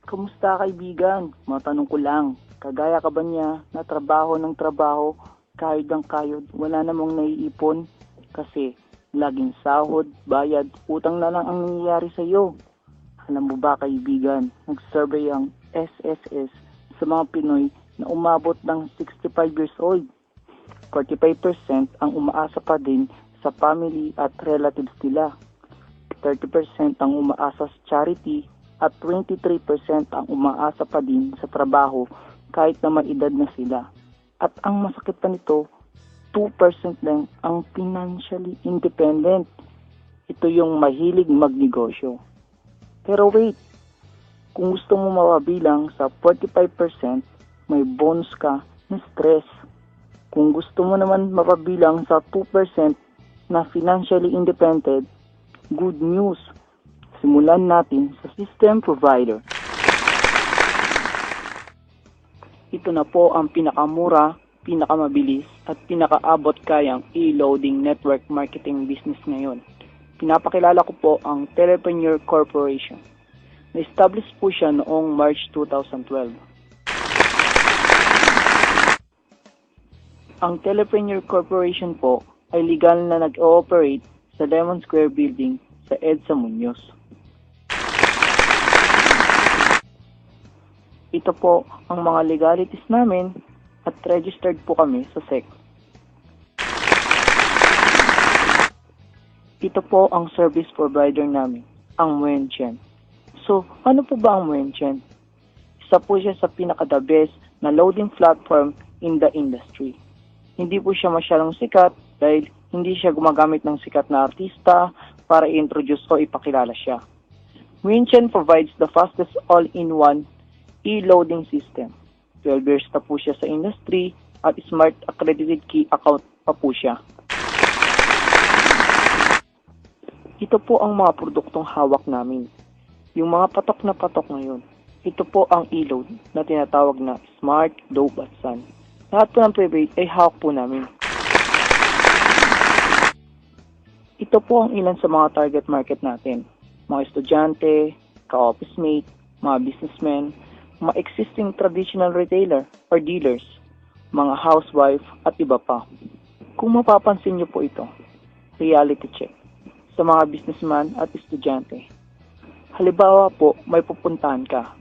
Kamusta kaibigan? Matanong ko lang, kagaya ka ba niya na trabaho ng trabaho, kayod ng kayod, wala namang naiipon? Kasi laging sahod, bayad, utang na lang ang nangyayari sa iyo. Alam mo ba kaibigan, nag-survey ang SSS sa mga Pinoy na umabot ng 65 years old. 45% ang umaasa pa din sa family at relatives nila. 30% ang umaasa sa charity at 23% ang umaasa pa din sa trabaho kahit na may edad na sila. At ang masakit pa nito, 2% lang ang financially independent. Ito yung mahilig magnegosyo. Pero wait, kung gusto mo mapabilang sa 45%, may bonus ka na stress. Kung gusto mo naman mapabilang sa 2% na financially independent, good news. Simulan natin sa system provider. Ito na po ang pinakamura, pinakamabilis at pinakaabot kayang e-loading network marketing business ngayon. Pinapakilala ko po ang Telepreneur Corporation. Na-establish po siya noong March 2012. Ang Telepreneur Corporation po ay legal na nag-ooperate sa Lemon Square Building sa EDSA Muñoz. Ito po ang mga legalities namin at registered po kami sa SEC. Ito po ang service provider namin, ang Muenchen. So, ano po ba ang Muenchen? Isa po siya sa pinaka-the best na loading platform in the industry. Hindi po siya masyadong sikat dahil hindi siya gumagamit ng sikat na artista para i-introduce o ipakilala siya. Muenchen provides the fastest all-in-one e-loading system. 12 years na po siya sa industry at smart accredited key account pa po siya. Ito po ang mga produktong hawak namin. Yung mga patok na patok ngayon. Ito po ang e-load na tinatawag na Smart, Dope at Sun. Lahat po ng prepaid ay hawak po namin. Ito po ang ilan sa mga target market natin. Mga estudyante, ka-office mate, mga businessmen, mga existing traditional retailer or dealers, mga housewife at iba pa. Kung mapapansin niyo po ito, reality check sa mga businessman at estudyante. Halimbawa po, may pupuntahan ka.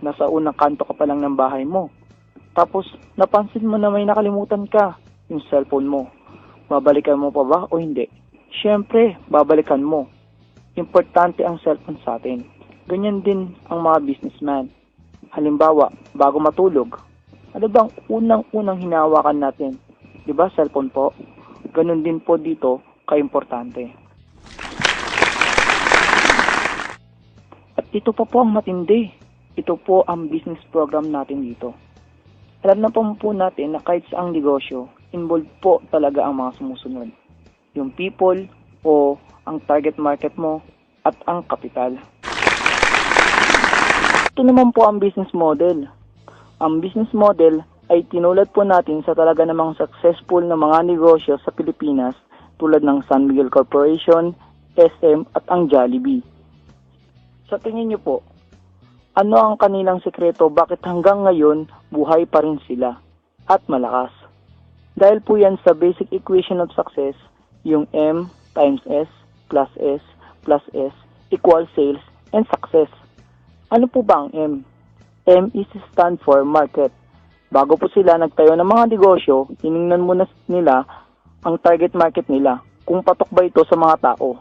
Nasa unang kanto ka pa lang ng bahay mo. Tapos, napansin mo na may nakalimutan ka, yung cellphone mo. Babalikan mo pa ba o hindi? Siyempre, babalikan mo. Importante ang cellphone sa atin. Ganyan din ang mga businessman. Halimbawa, bago matulog, ano bang unang-unang hinawakan natin? Diba, cellphone po? Ganun din po dito, kaimportante. At ito pa po ang matindi. Ito po ang business program natin dito. Alam na po natin na kahit sa ang negosyo, involved po talaga ang mga sumusunod. Yung people o ang target market mo at ang kapital. Ito naman po ang business model. Ang business model ay tinulad po natin sa talaga namang successful na mga negosyo sa Pilipinas tulad ng San Miguel Corporation, SM at ang Jollibee. Sa tingin niyo po, ano ang kanilang sekreto bakit hanggang ngayon buhay pa rin sila at malakas? Dahil po yan sa basic equation of success, yung M times S plus S plus S equals sales and success. Ano po ba ang M? M is stand for market. Bago po sila nagtayo ng mga negosyo, tiningnan muna nila ang target market nila, kung patok ba ito sa mga tao.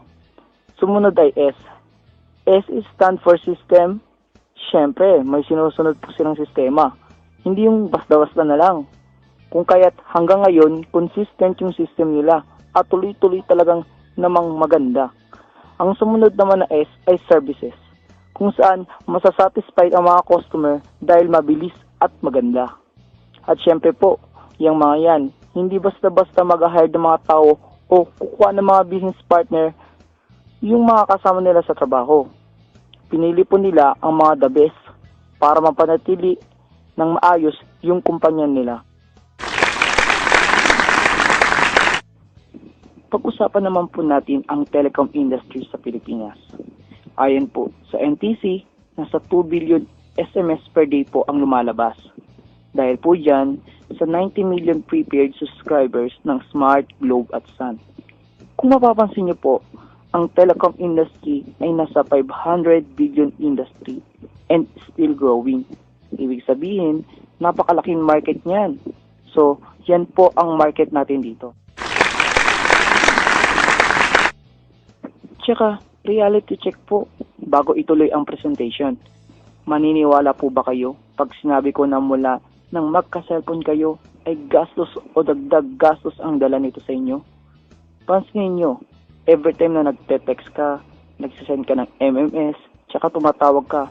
Sumunod ay S. S is stand for system. Siyempre, may sinusunod po silang sistema. Hindi yung basta-basta na lang. Kung kaya't hanggang ngayon, consistent yung system nila at tuloy-tuloy talagang namang maganda. Ang sumunod naman na S ay services, kung saan masasatisfied ang mga customer dahil mabilis at maganda. At syempre po, yung mga yan, hindi basta-basta mag-hire ng mga tao o kukuha ng mga business partner yung mga kasama nila sa trabaho. Pinili po nila ang mga the best para mapanatili ng maayos yung kumpanya nila. Pag-usapan naman po natin ang telecom industry sa Pilipinas. Ayon po sa NTC, nasa 2 billion SMS per day po ang lumalabas. Dahil po dyan sa 90 million prepaid subscribers ng Smart, Globe at Sun. Kung mapapansin niyo po, ang telecom industry ay nasa 500 billion industry and still growing. Ibig sabihin, napakalaking market niyan. So, yan po ang market natin dito. Tsaka, reality check po bago ituloy ang presentation. Maniniwala po ba kayo pag sinabi ko na mula nang magka-cellphone kayo ay gastos o dagdag gastos ang dala nito sa inyo? Pansinin nyo, every time na nagte-text ka, nagsisend ka ng MMS, tsaka tumatawag ka,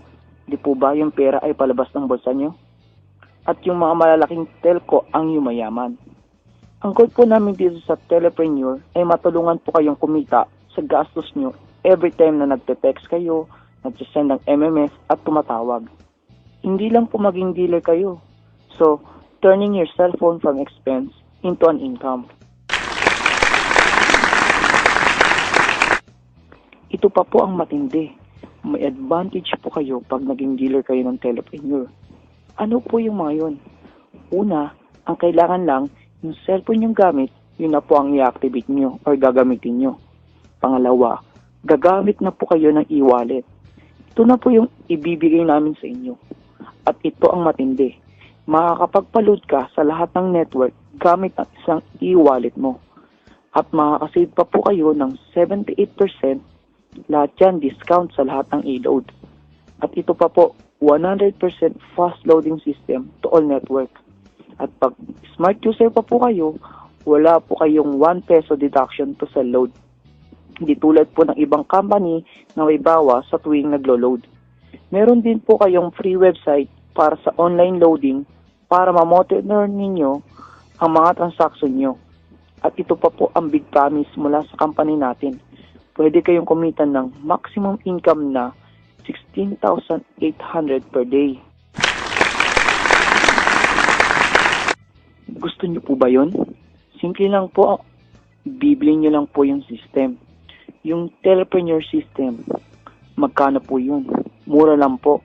di po ba yung pera ay palabas ng bulsa nyo? At yung mga malalaking telco ang yumayaman. Ang goal po namin dito sa Telepreneur ay matulungan po kayong kumita sa gastos nyo every time na nagte-text kayo, nagsisend ng MMS at tumatawag. Hindi lang po maging dealer kayo. So, turning your cellphone from expense into an income. Ito pa po ang matindi. May advantage po kayo pag naging dealer kayo ng Telepreneur. Ano po yung mga yun? Una, ang kailangan lang, yung cellphone yung gamit, yun na po ang i-activate nyo or gagamitin nyo. Pangalawa, gagamit na po kayo ng e-wallet. Ito na po yung ibibigay namin sa inyo. At ito ang matindi. Makakapagpa-load ka sa lahat ng network gamit ang isang e-wallet mo. At makakasave pa po kayo ng 78%, lahat yan discount sa lahat ng e-load. At ito pa po, 100% fast loading system to all network. At pag smart user pa po kayo, wala po kayong 1 peso deduction to sa load. Hindi tulad po ng ibang company na may bawas sa tuwing naglo-load. Meron din po kayong free website para sa online loading para ma-monitor ninyo ang mga transaction nyo. At ito pa po ang big promise mula sa company natin. Pwede kayong kumita ng maximum income na 16,800 per day. Gusto nyo po ba yun? Simple lang po, bibili nyo lang po yung system. Yung Telepreneur system, magkano po yun? Mura lang po,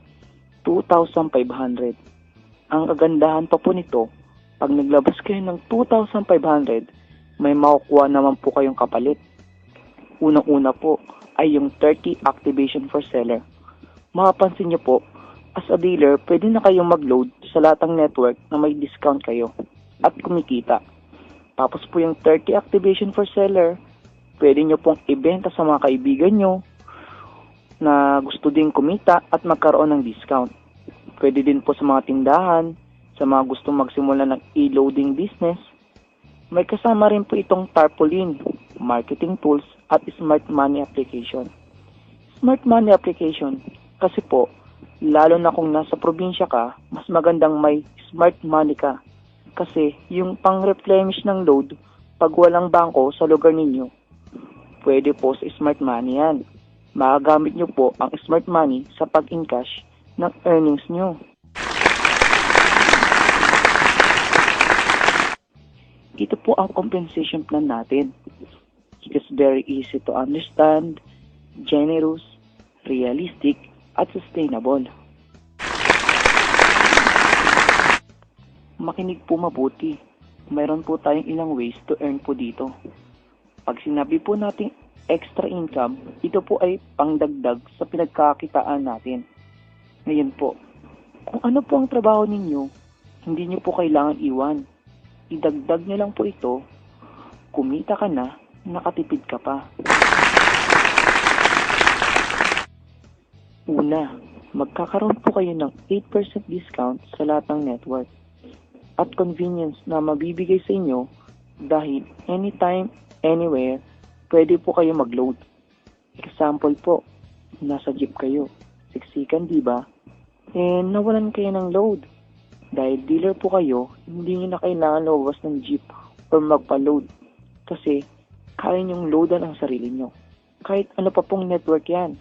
2,500. Ang kagandahan pa po nito, pag naglabas kayo ng 2,500, may makukuha naman po kayong kapalit. Unang-una po ay yung 30 activation for seller. Makapansin nyo po, as a dealer, pwede na kayong mag-load sa lahat ng network na may discount kayo at kumikita. Tapos po yung 30 activation for seller, pwede nyo pong ibenta sa mga kaibigan nyo na gusto din kumita at magkaroon ng discount. Pwede din po sa mga tindahan, sa mga gustong magsimula ng e-loading business. May kasama rin po itong tarpaulin, marketing tools at smart money application. Smart money application kasi po, lalo na kung nasa probinsya ka, mas magandang may smart money ka. Kasi yung pang-replenish ng load, pag walang bangko sa lugar ninyo, pwede po sa smart money yan. Magagamit nyo po ang smart money sa pag-encash ng earnings nyo. Ito po ang compensation plan natin. It is very easy to understand, generous, realistic, at sustainable. Makinig po mabuti. Mayroon po tayong ilang ways to earn po dito. Pag sinabi po natin extra income, ito po ay pangdagdag sa pinagkakitaan natin. Ngayon po, kung ano po ang trabaho ninyo, hindi nyo po kailangan iwan. Idagdag nyo lang po ito, kumita ka na, nakatipid ka pa. Una, magkakaroon po kayo ng 8% discount sa lahat ng network at convenience na mabibigay sa inyo dahil anytime, anywhere, pwede po kayo mag-load. Example po, nasa jeep kayo, siksikan diba? And nawalan kayo ng load. Dahil dealer po kayo, hindi nyo na kailangan lumabas ng jeep or magpa-load. Kasi kaya nyong loadan ang sarili nyo. Kahit ano pa pong network yan.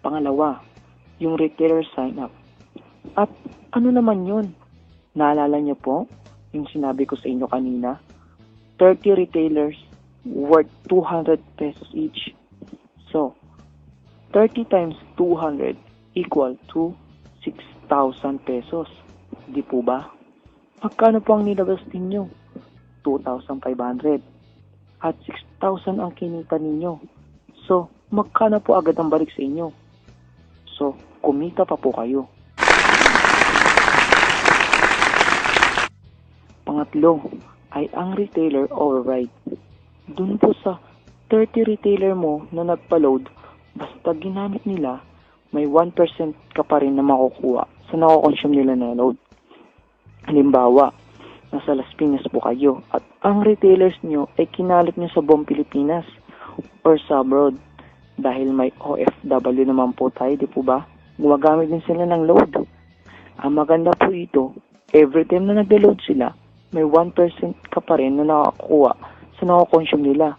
Pangalawa, yung retailer sign up. At ano naman yun? Naalala nyo po yung sinabi ko sa inyo kanina? 30 retailers worth 200 pesos each. So, 30 times 200 equal to 6,000 pesos. Di po ba? Magkano po ang nilabas ninyo? 2,500. At 6,000 ang kinita ninyo. So, magkano po agad ang balik sa inyo? So, kumita pa po kayo. Pangatlo ay ang retailer override. Dun po sa 30 retailer mo na nagpa-load, basta ginamit nila, may 1% ka pa rin na makukuha sa nakokonsume nila na load. Halimbawa, nasa Las Piñas po kayo at ang retailers nyo ay kinalit nyo sa buong Pilipinas or sa abroad. Dahil may OFW naman po tayo, di po ba? Gumagamit din sila ng load. Ang maganda po ito, every time na nag-load sila, may 1% ka pa rin na nakakuha sa nakakonsume nila.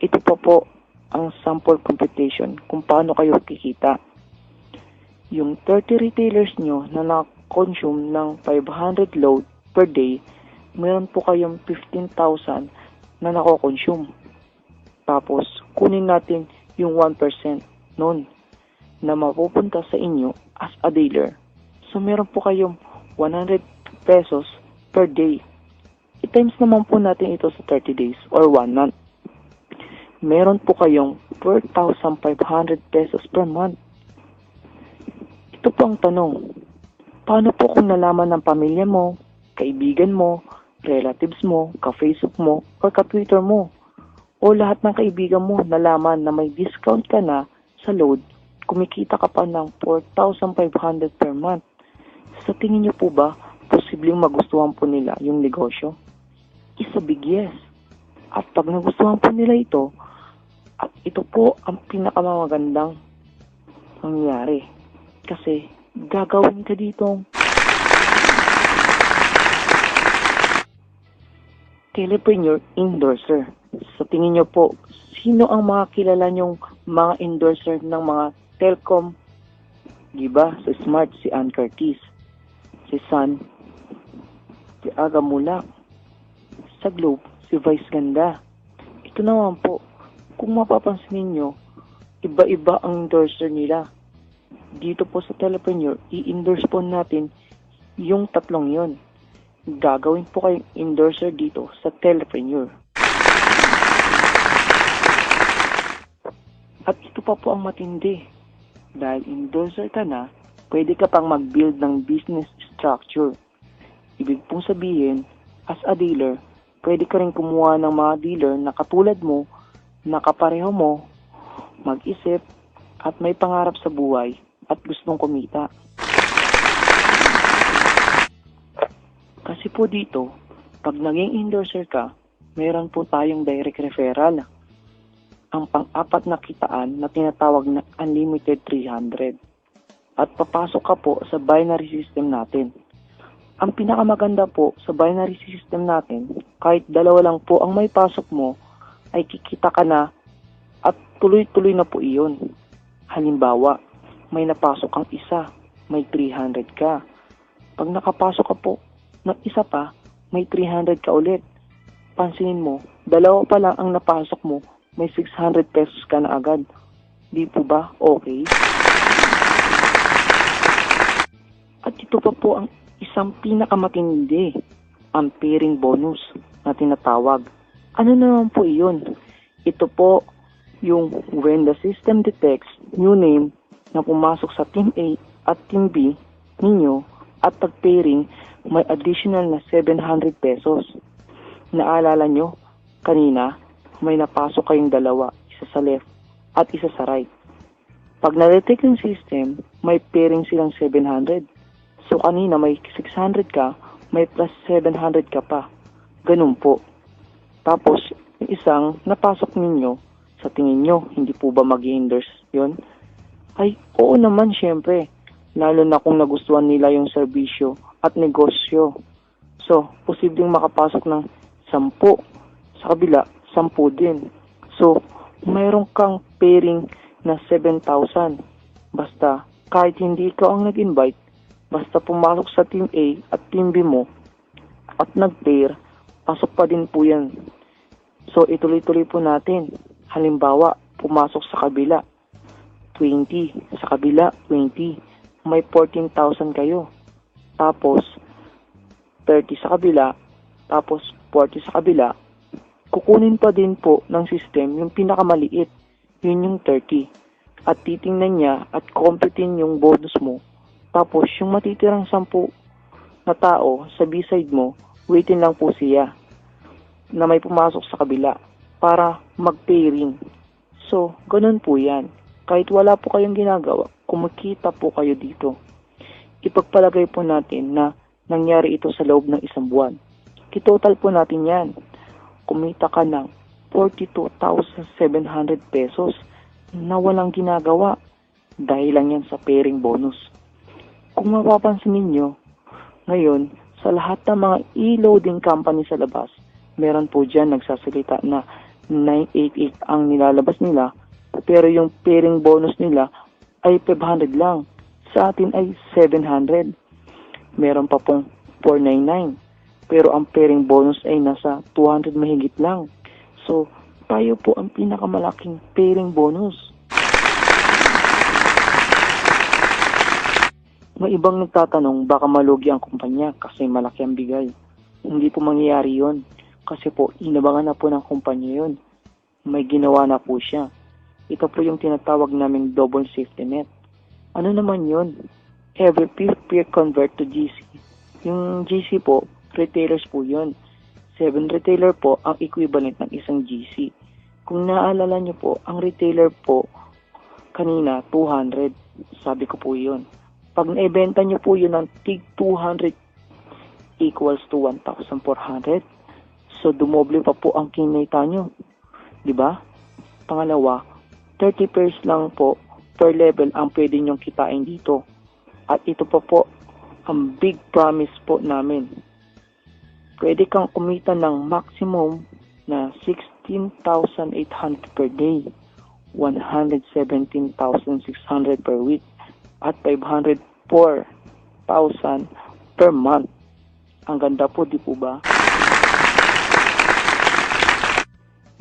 Ito po ang sample computation kung paano kayo kikita. Yung 30 retailers nyo na nakakonsume ng 500 load per day, meron po kayong 15,000 na nakakonsume. Tapos, kunin natin yung 1% nun na mapupunta sa inyo as a dealer. So, meron po kayong 100 pesos per day. I-times naman po natin ito sa 30 days or 1 month. Meron po kayong 4,500 pesos per month. Ito po ang tanong. Paano po kung nalaman ng pamilya mo, kaibigan mo, relatives mo, ka-Facebook mo, or ka-Twitter mo, o lahat ng kaibigan mo nalaman na may discount ka na sa load, kumikita ka pa ng 4,500 per month. Sa tingin niyo po ba, posibleng magustuhan po nila yung negosyo? Is a big yes. At pag nagustuhan po nila ito, at ito po ang pinakamagandang mangyayari. Kasi gagawin ka ditong telepreneur endorser. Sa tingin nyo po, sino ang mga kilala nyong mga endorser ng mga Telcom? Diba? Sa Smart, si Ann Curtis. Si Sun, si Aga Mulak. Sa Globe, si Vice Ganda. Ito naman po, kung mapapansin ninyo, iba-iba ang endorser nila. Dito po sa Telepreneur, i-endorse po natin yung tatlong yon. Gagawin po kayong endorser dito sa Telepreneur. At ito pa po ang matindi. Dahil endorser ka na, pwede ka pang mag-build ng business structure. Ibig pong sabihin, as a dealer, pwede ka rin kumuha ng mga dealer na katulad mo, na kapareho mo, mag-isip, at may pangarap sa buhay, at gustong kumita. Kasi po dito, pag naging endorser ka, meron po tayong direct referral. Ang pang-apat na kitaan na tinatawag na Unlimited 300. At papasok ka po sa binary system natin. Ang pinakamaganda po sa binary system natin, kahit dalawa lang po ang may pasok mo, ay kikita ka na at tuloy-tuloy na po iyon. Halimbawa, may napasok kang isa, may 300 ka. Pag nakapasok ka po ng isa pa, may 300 ka ulit. Pansinin mo, dalawa pa lang ang napasok mo, may 600 pesos ka na agad. Di po ba okay? At ito pa po ang isang pinakamatindi, ang pairing bonus na tinatawag. Ano naman po iyon? Ito po yung when the system detects new name na pumasok sa Team A at Team B ninyo at pag-pairing, may additional na 700 pesos. Naalala nyo, kanina, may napasok kayong dalawa, isa sa left at isa sa right. Pag na-detect yung system, may pairing silang 700. So kanina may 600 ka, may plus 700 ka pa. Ganun po. Tapos, yung isang napasok ninyo, sa tingin nyo, hindi po ba mag-endorse yun? Ay, oo naman syempre. Lalo na kung nagustuhan nila yung serbisyo at negosyo. So, posibleng makapasok ng 10. Sa kabila, 10 din. So, mayroon kang pairing na 7,000. Basta, kahit hindi ikaw ang nag-invite, basta pumasok sa Team A at Team B mo at nag-pair, pasok pa din po yan. So, ituloy-tuloy po natin. Halimbawa, pumasok sa kabila. 20. Sa kabila, 20. May 14,000 kayo. Tapos, 30 sa kabila. Tapos, 40 sa kabila. Kukunin pa din po ng system yung pinakamaliit. Yun yung 30. At titingnan niya at computin yung bonus mo. Tapos, yung matitirang 10 na tao sa B-side mo, waitin lang po siya na may pumasok sa kabila para mag-pairing. So, ganun po yan. Kahit wala po kayong ginagawa, kumikita po kayo dito. Ipagpalagay po natin na nangyari ito sa loob ng isang buwan. Kitotal po natin yan. Kumita ka ng 42,700 pesos na walang ginagawa dahil lang yan sa pairing bonus. Kung mapapansin ninyo, ngayon, sa lahat ng mga e-loading company sa labas, meron po dyan nagsasalita na 988 ang nilalabas nila, pero yung pairing bonus nila ay 500 lang. Sa atin ay 700. Meron pa pong 499. Pero ang pairing bonus ay nasa 200 mahigit lang. So, tayo po ang pinakamalaking pairing bonus. May ibang nagtatanong baka malugi ang kumpanya kasi malaki ang bigay. Hindi po mangyayari yon. Kasi po, inabangan na po ng kumpanya yon. May ginawa na po siya. Ito po yung tinatawag naming double safety net. Ano naman yon? Every peer convert to GC. Yung GC po, retailers po yun. 7 retailer po ang equivalent ng isang GC. Kung naaalala nyo po, ang retailer po kanina 200. Sabi ko po yun. Pag naibenta nyo po yun ng tig 200 equals to 1,400. So, dumoble pa po ang kinita nyo. Diba? Pangalawa, 30 pairs lang po per level ang pwede nyong kitain dito. At ito pa po ang big promise po namin. Pwede kang kumita ng maximum na 16,800 per day, 117,600 per week, at 504,000 per month. Ang ganda po, di po ba?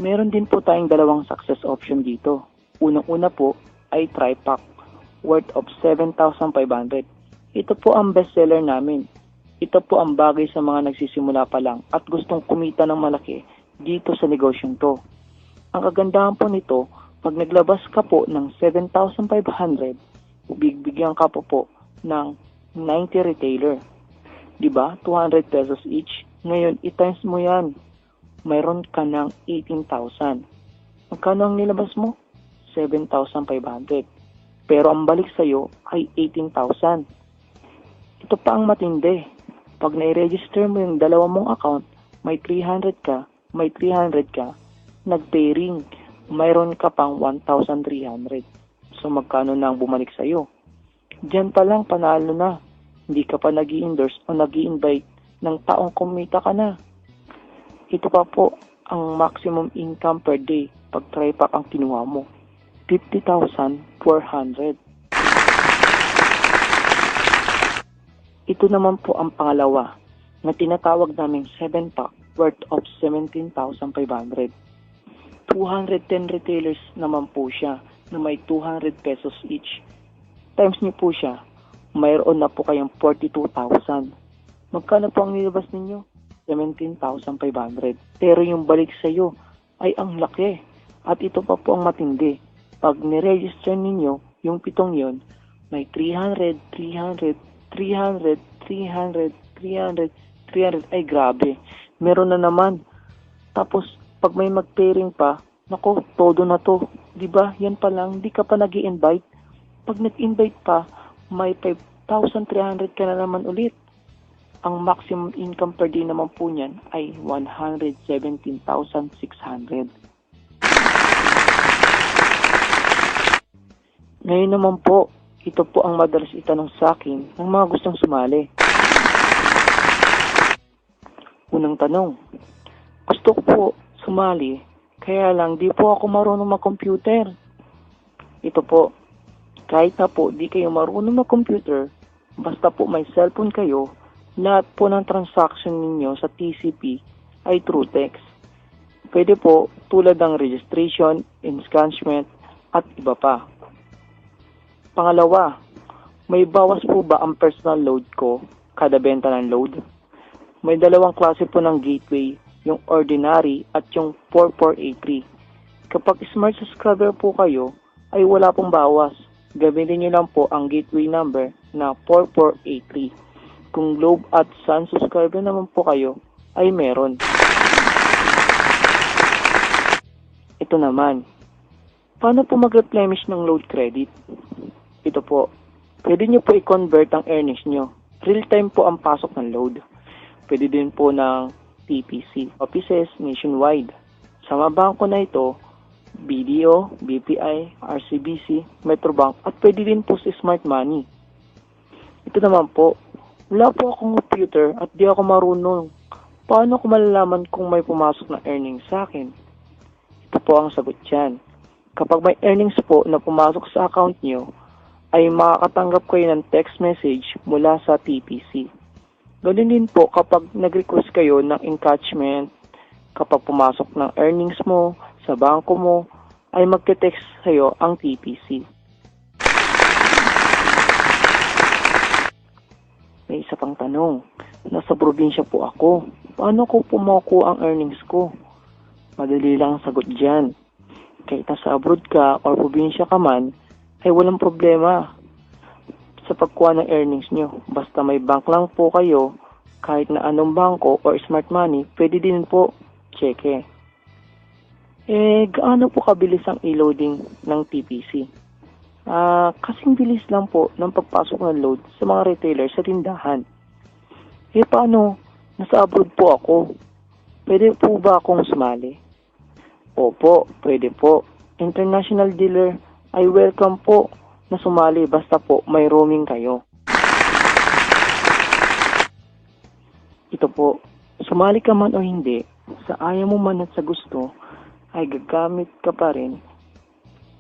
Meron din po tayong dalawang success option dito. Unang-una po ay TriPack, worth of 7,500. Ito po ang bestseller namin. Ito po ang bagay sa mga nagsisimula pa lang at gustong kumita ng malaki dito sa negosyong to. Ang kagandahan po nito, pag naglabas ka po ng 7,500, bibigyan ka po ng 90 retailer. Diba? 200 pesos each. Ngayon, i-times mo yan. Mayroon ka ng 18,000. Magkano ang nilabas mo? 7,500. Pero ang balik sa'yo ay 18,000. Ito pa ang matindi. Pag na-register mo yung dalawa mong account, may 300 ka, nag-pairing, mayroon ka pang 1,300. So magkano na ang bumalik sa'yo? Diyan pa lang panalo na. Hindi ka pa nag-i-endorse o nag-i-invite ng taong kumita ka na. Ito pa po ang maximum income per day pag TriPack ang kinuha mo. 50,400. Ito naman po ang pangalawa na tinatawag naming 7-pack worth of 17,500. 210 retailers naman po siya na may 200 pesos each. Times niyo po siya, mayroon na po kayong 42,000. Magkano po ang nilabas ninyo? 17,500. Pero yung balik sa iyo ay ang laki. At ito pa po ang matindi. Pag niregister ninyo, yung 7 yon, may 300, 300, 300, 300, 300, 300. Ay grabe. Meron na naman. Tapos, pag may mag-pairing pa, nako, todo na to. Diba? Yan pa lang, di ka pa nag-i-invite. Pag nag-invite pa, may 5,300 ka na naman ulit. Ang maximum income per day naman po niyan ay 117,600. Ngayon naman po, ito po ang madalas itanong sa akin ng mga gustong sumali. Unang tanong, gusto ko po sumali, kaya lang di po ako marunong mag-computer. Ito po, kahit na po di kayo marunong mag-computer, basta po may cellphone kayo, lahat po ng transaction ninyo sa TCP ay through text. Pwede po tulad ng registration, enscancement, at iba pa. Pangalawa, may bawas po ba ang personal load ko kada benta ng load? May dalawang klase po ng gateway, yung ordinary at yung 4483. Kapag smart subscriber po kayo, ay wala pong bawas. Gamitin nyo lang po ang gateway number na 4483. Kung Globe at Sun subscriber naman po kayo, ay meron. Ito naman, paano po mag-replenish ng load credit? Ito po, pwede nyo po i-convert ang earnings nyo. Real time po ang pasok ng load. Pwede din po ng TPC, offices nationwide. Sa mga bangko na ito, BDO, BPI, RCBC, Metrobank, at pwede din po si Smart Money. Ito naman po, wala po akong computer at di ako marunong. Paano ko malalaman kung may pumasok na earnings sa akin? Ito po ang sagot dyan. Kapag may earnings po na pumasok sa account nyo, ay makakatanggap kayo ng text message mula sa TPC. Ganun din po kapag nag-request kayo ng encashment, kapag pumasok ng earnings mo sa bangko mo, ay magte-text sa'yo ang TPC. May isa pang tanong, nasa probinsya po ako. Paano ko makukuha ang earnings ko? Madali lang ang sagot dyan. Kahit nasa abroad ka o probinsya ka man, ay walang problema sa pagkuha ng earnings nyo. Basta may bank lang po kayo, kahit na anong bangko or smart money, pwede din po cheque. Gaano po kabilis ang e-loading ng TPC? Kasing bilis lang po ng pagpasok ng load sa mga retailer sa tindahan. Paano? Nasa abroad po ako. Pwede po ba akong sumali? Opo, pwede po. International dealer ay welcome po na sumali basta po may roaming kayo. Ito po, sumali ka man o hindi, sa ayaw mo man at sa gusto, ay gagamit ka pa rin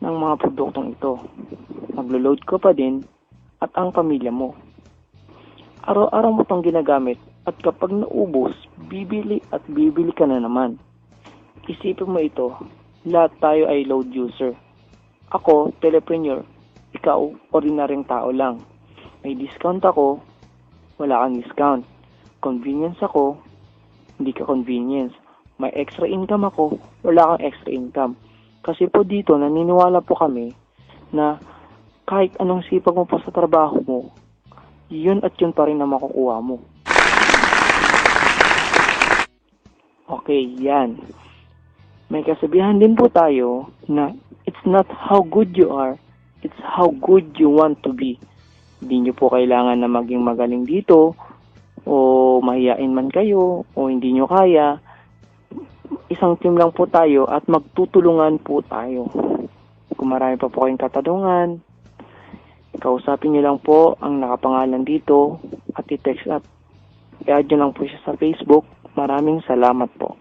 ng mga produktong ito. Maglo-load ka pa din at ang pamilya mo. Araw-araw mo itong ginagamit at kapag naubos, bibili at bibili ka na naman. Isipin mo ito, lahat tayo ay load user. Ako, telepreneur, ikaw, ordinaryong tao lang. May discount ako, wala kang discount. Convenience ako, hindi ka convenience. May extra income ako, wala kang extra income. Kasi po dito, naniniwala po kami na kahit anong sipag mo pa sa trabaho mo, yun at yun pa rin na makukuha mo. Okay, yan. May kasabihan din po tayo na it's not how good you are, it's how good you want to be. Hindi nyo po kailangan na maging magaling dito o mahiyain man kayo o hindi nyo kaya. Isang team lang po tayo at magtutulungan po tayo. Kung marami pa po kayong katanungan, kausapin nyo lang po ang nakapangalan dito at i-text up. I-add nyo lang po siya sa Facebook. Maraming salamat po.